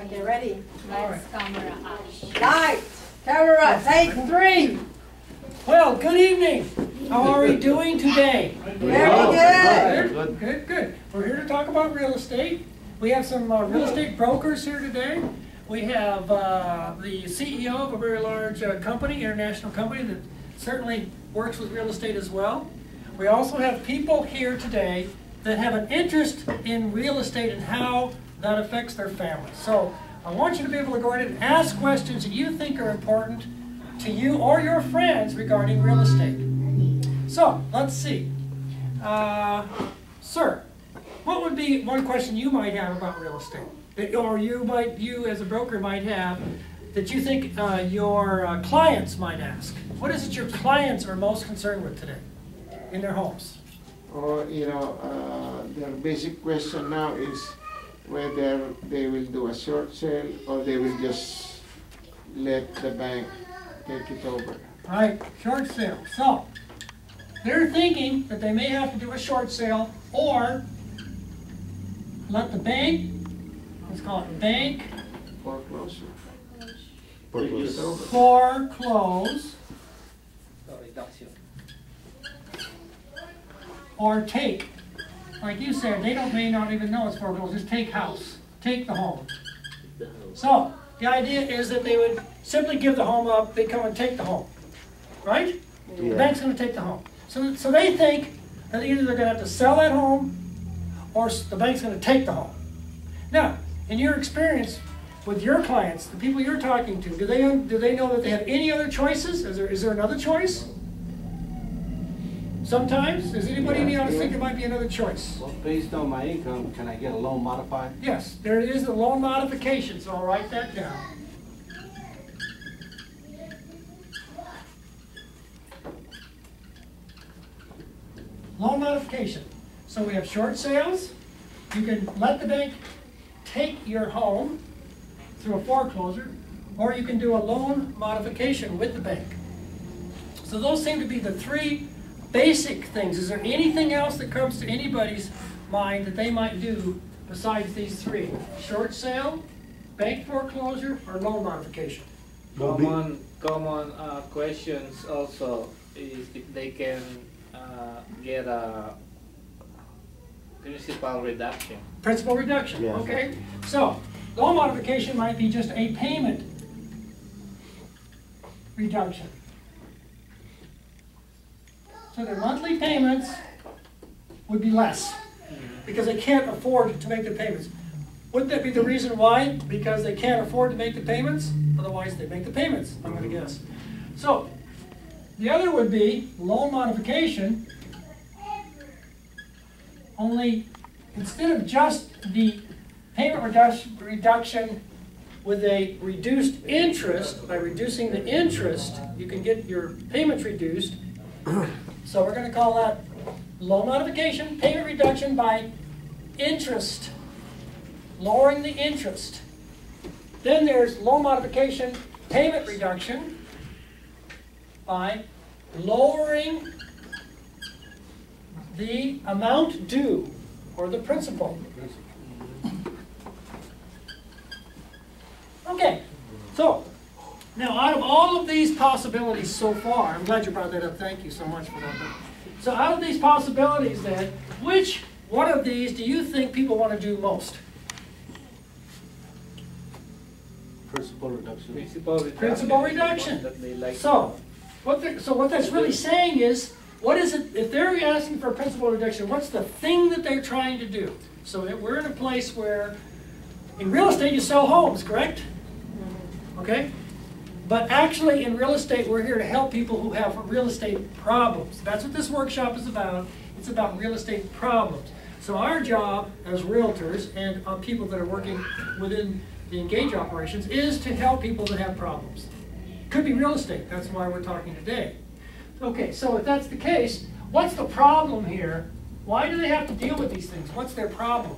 Okay, ready? Lights, camera, action. Light, camera, take 3. Well, good evening. How are we doing today? Very good. Good, good, good. We're here to talk about real estate. We have some real estate brokers here today. We have the CEO of a very large company, international company that certainly works with real estate as well. We also have people here today that have an interest in real estate and how that affects their family. So I want you to be able to go ahead and ask questions that you think are important to you or your friends regarding real estate. So let's see. Sir, what would be one question you might have about real estate? Or you as a broker might have that you think your clients might ask? What is it your clients are most concerned with today in their homes? Or, their basic question now is whether they will do a short sale or they will just let the bank take it over. Right, short sale. So, they're thinking that they may have to do a short sale or let the bank, let's call it bank, Foreclosure. foreclose, or take. Like you said, they may not even know it's foreclosed, just take house, take the home. So, the idea is that they would simply give the home up, they come and take the home, right? Yeah. The bank's going to take the home. So they think that either they're going to have to sell that home or the bank's going to take the home. Now, in your experience with your clients, the people you're talking to, do they know that they have any other choices? Is there another choice? Sometimes? Does anybody in the audience think there might be another choice? Well, based on my income, can I get a loan modified? Yes, there is a loan modification, so I'll write that down. Loan modification. So we have short sales. You can let the bank take your home through a foreclosure, or you can do a loan modification with the bank. So those seem to be the three basic things. Is there anything else that comes to anybody's mind that they might do besides these three? Short sale, bank foreclosure, or loan modification? Common questions also is if they can get a principal reduction. Principal reduction, Yeah. okay. So, loan modification might be just a payment reduction. So their monthly payments would be less because they can't afford to make the payments. Wouldn't that be the reason why? Because they can't afford to make the payments? Otherwise, they make the payments, I'm going to guess. So, the other would be loan modification, only instead of just the payment reduction with a reduced interest, by reducing the interest, you can get your payments reduced. So we're going to call that loan modification, payment reduction by interest, lowering the interest. Then there's loan modification, payment reduction by lowering the amount due, or the principal. Okay, so now out of all of these possibilities so far, I'm glad you brought that up, thank you so much for that. So out of these possibilities then, which one of these do you think people want to do most? Principal reduction. Principal reduction. That they like. So what that's really saying is, what is it, if they're asking for a principal reduction, what's the thing that they're trying to do? So we're in a place where, in real estate you sell homes, correct? Okay? But actually in real estate we're here to help people who have real estate problems. That's what this workshop is about. It's about real estate problems. So our job as realtors and people that are working within the Engage operations is to help people that have problems. Could be real estate, that's why we're talking today. Okay, so if that's the case, what's the problem here? Why do they have to deal with these things? What's their problem?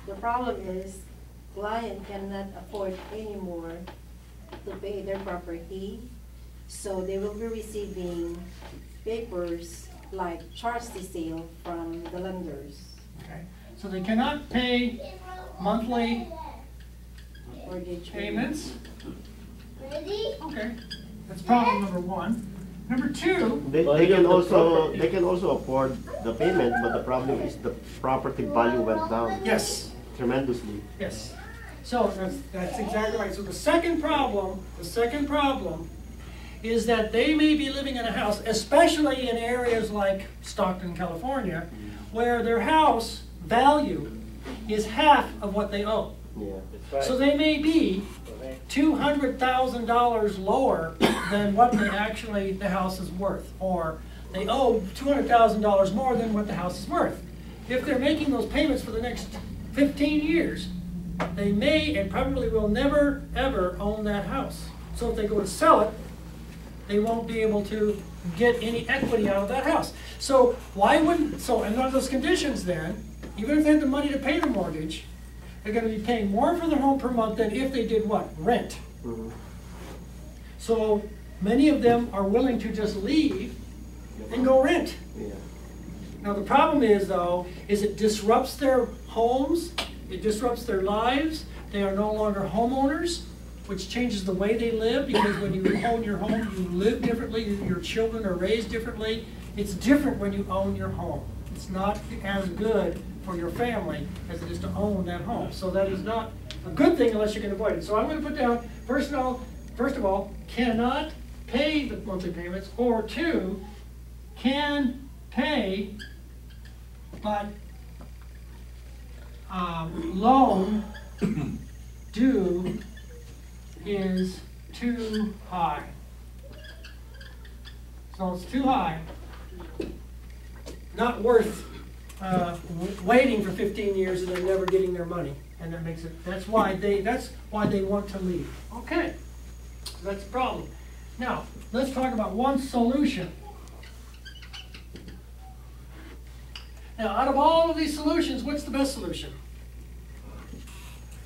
The problem is client cannot afford anymore to pay their property, so they will be receiving papers like charge sale from the lenders. Okay, so they cannot pay monthly Mortgage payments. Okay, that's problem number one. Number two, They can also afford the payment, but the problem is the property value went down yes, tremendously. yes. So that's exactly right. So the second problem is that they may be living in a house, especially in areas like Stockton, California, where their house value is half of what they owe. Yeah. That's right. So they may be Correct. $200,000 lower than what the house is worth, or they owe $200,000 more than what the house is worth. If they're making those payments for the next 15 years, they may and probably will never ever own that house. So if they go to sell it, they won't be able to get any equity out of that house. So under those conditions then, even if they have the money to pay the mortgage, they're going to be paying more for their home per month than if they did what? Rent. Mhm. So many of them are willing to just leave and go rent. Yeah. Now the problem is though, is it disrupts their homes, it disrupts their lives, they are no longer homeowners, which changes the way they live, because when you own your home, you live differently, your children are raised differently. It's different when you own your home. It's not as good for your family as it is to own that home. So that is not a good thing unless you can avoid it. So I'm going to put down, first of all, cannot pay the monthly payments, or two, can pay, but loan due is too high. So it's too high. Not worth waiting for 15 years and then never getting their money, and that makes it. That's why they want to leave. Okay, so that's the problem. Now let's talk about one solution. Now, out of all of these solutions, what's the best solution?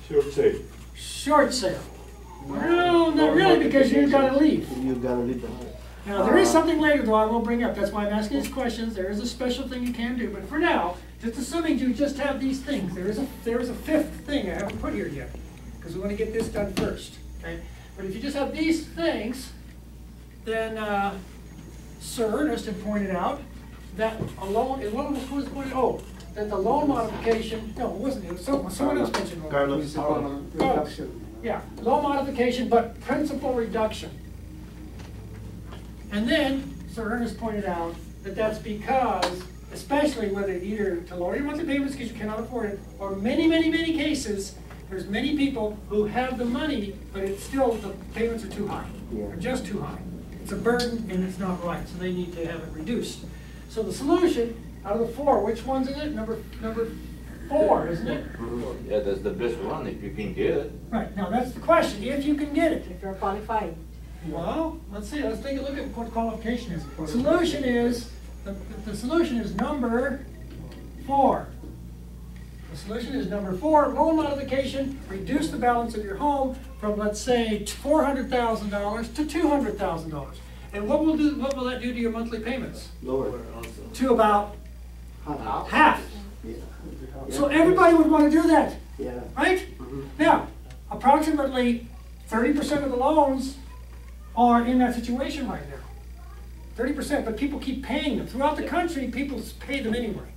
Short sale. Short sale. No, not really, because you've got to leave. You gotta leave the house. Now, there is something later, though, I will bring up. That's why I'm asking these questions. There is a special thing you can do. But for now, just assuming you just have these things, there is a fifth thing I haven't put here yet, because we want to get this done first. Okay? But if you just have these things, then Sir Ernest had pointed out that a loan, who was pointed? Oh, that the loan modification. No, it wasn't. It was someone else mentioned loan. Carlos. Reduction. Yeah, loan modification, but principal reduction. And then Sir Ernest pointed out that that's because, especially whether either to lower your monthly payments because you cannot afford it, or many, many, many cases, there's many people who have the money, but it's still, the payments are too high. Yeah. They're just too high. It's a burden and it's not right, so they need to have it reduced. So the solution, out of the four, which one's is it? Number 4, isn't it? Yeah, that's the best one if you can get it. Right, now that's the question, if you can get it. If you're qualified. Well, let's see, let's take a look at what qualification is. Solution is, the solution is number 4. The solution is number 4, loan modification, reduce the balance of your home from, let's say, $400,000 to $200,000. And what will that do to your monthly payments? Lower. To about half. Yeah. So everybody would want to do that, Yeah. right? Now, approximately 30% of the loans are in that situation right now. 30%, but people keep paying them. Throughout the country, people pay them anyway.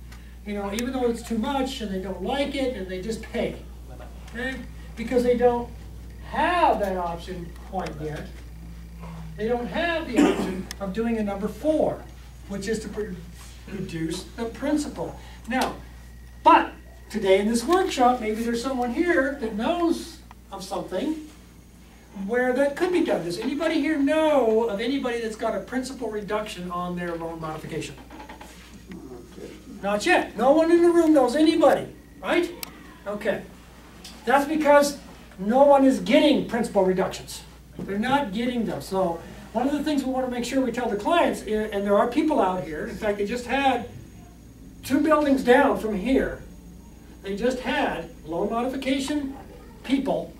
You know, even though it's too much and they don't like it, and they just pay. Okay? Because they don't have that option quite yet. They don't have the option of doing a number 4, which is to reduce the principal. Now, but today in this workshop, maybe there's someone here that knows of something where that could be done. Does anybody here know of anybody that's got a principal reduction on their loan modification? Not yet. No one in the room knows anybody, right? Okay. That's because no one is getting principal reductions. They're not getting them. So one of the things we want to make sure we tell the clients, and there are people out here, in fact, they just had 2 buildings down from here, they just had loan modification people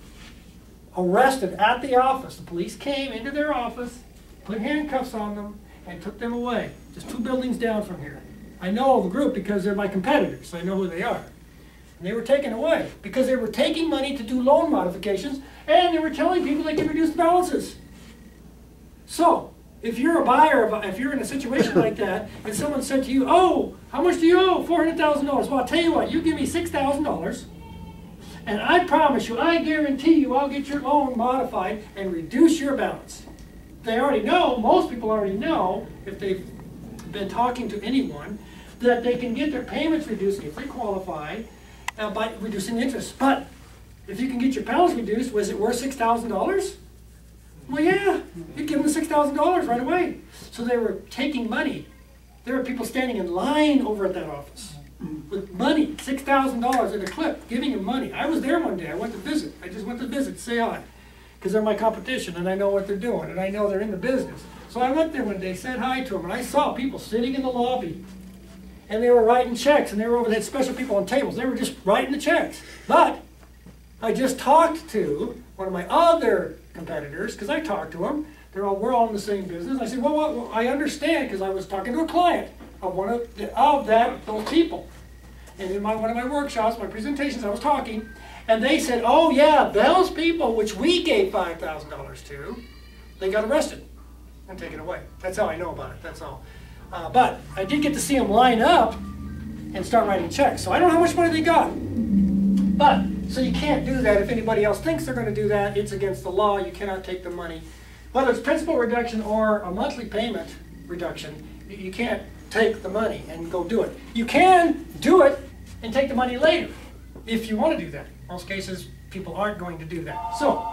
arrested at the office. The police came into their office, put handcuffs on them, and took them away. just 2 buildings down from here. I know the group because they're my competitors, so I know who they are. And they were taken away because they were taking money to do loan modifications, and they were telling people they can reduce the balances. So, if you're a buyer, if you're in a situation like that, and someone said to you, oh, how much do you owe? $400,000. Well, I'll tell you what, you give me $6,000, and I promise you, I guarantee you, I'll get your loan modified and reduce your balance. They already know, most people already know, if they've been talking to anyone, that they can get their payments reduced if they qualify by reducing the interest. But if you can get your balance reduced, was it worth $6,000? Well, yeah, you'd give them the $6,000 right away. So they were taking money. There were people standing in line over at that office with money, $6,000 in a clip, giving them money. I was there one day. I went to visit. I just went to visit, say hi, because they're my competition, and I know what they're doing, and I know they're in the business. So I went there one day, said hi to them, and I saw people sitting in the lobby, and they were writing checks, and they were over there, had special people on tables. They were just writing the checks. But I just talked to one of my other competitors, because I talked to them. We're all in the same business. I said, well, I understand, because I was talking to a client of those people. And in one of my workshops, my presentations, I was talking, and they said, oh yeah, those people which we gave $5,000 to, they got arrested and taken away. That's how I know about it, that's all. But I did get to see them line up and start writing checks. So I don't know how much money they got. But, so you can't do that. If anybody else thinks they're going to do that, it's against the law. You cannot take the money. Whether it's principal reduction or a monthly payment reduction, you can't take the money and go do it. You can do it and take the money later if you want to do that. In most cases, people aren't going to do that. So,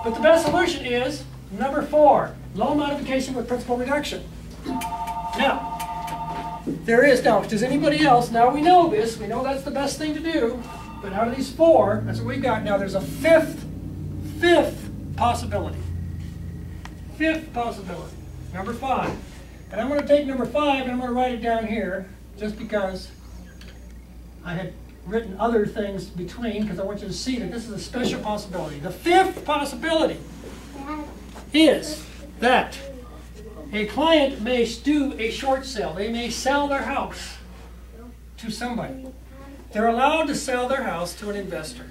but the best solution is number 4, loan modification with principal reduction. Now, does anybody else, now we know this, we know that's the best thing to do, but out of these 4, that's what we've got. Now there's a fifth possibility. 5th possibility, number 5. And I'm going to take number 5 and I'm going to write it down here, just because I had written other things between, because I want you to see that this is a special possibility. The 5th possibility is that a client may do a short sale. They may sell their house to somebody. They're allowed to sell their house to an investor.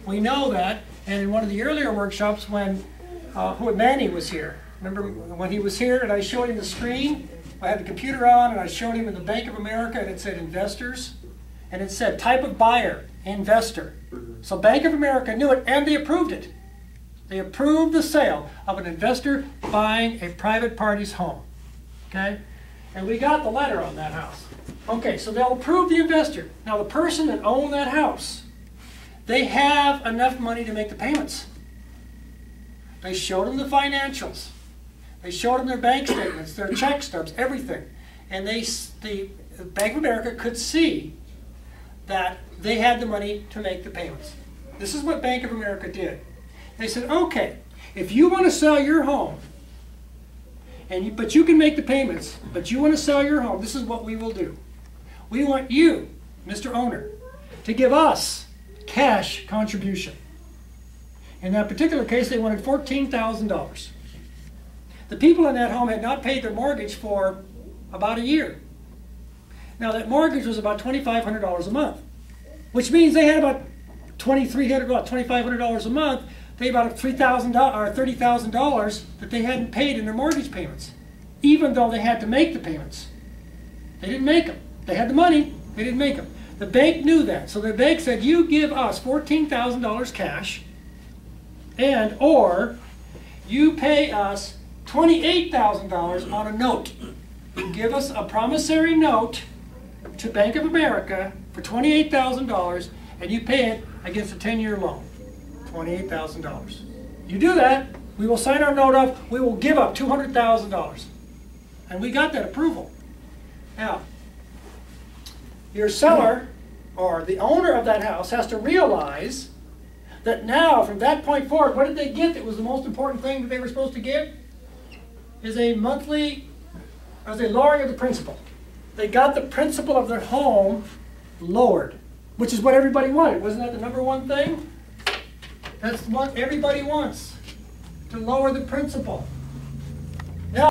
We know that, and in one of the earlier workshops when Manny was here, remember when he was here and I showed him the screen? I had the computer on and I showed him in the Bank of America and it said investors. And it said type of buyer, investor. So Bank of America knew it and they approved it. They approved the sale of an investor buying a private party's home. Okay? And we got the letter on that house. Okay, so they'll approve the investor. Now the person that owned that house, they have enough money to make the payments. They showed them the financials. They showed them their bank statements, their check stubs, everything. And the Bank of America could see that they had the money to make the payments. This is what Bank of America did. They said, okay, if you want to sell your home, but you can make the payments, but you want to sell your home, this is what we will do. We want you, Mr. Owner, to give us cash contribution. In that particular case, they wanted $14,000. The people in that home had not paid their mortgage for about a year. Now that mortgage was about $2,500 a month, which means they had about $2,500 a month. They had about $3,000 or $30,000 that they hadn't paid in their mortgage payments, even though they had to make the payments. They didn't make them. They had the money. They didn't make them. The bank knew that, so the bank said, "You give us $14,000 cash, or you pay us $28,000 on a note. You give us a promissory note to Bank of America for $28,000, and you pay it against a 10-year loan, $28,000. You do that, we will sign our note up, we will give up $200,000. And we got that approval. Now, your seller, or the owner of that house, has to realize that now, from that point forward, what did they get that was the most important thing that they were supposed to get? Is a lowering of the principal. They got the principal of their home lowered, which is what everybody wanted. Wasn't that the number one thing? That's what everybody wants, to lower the principal.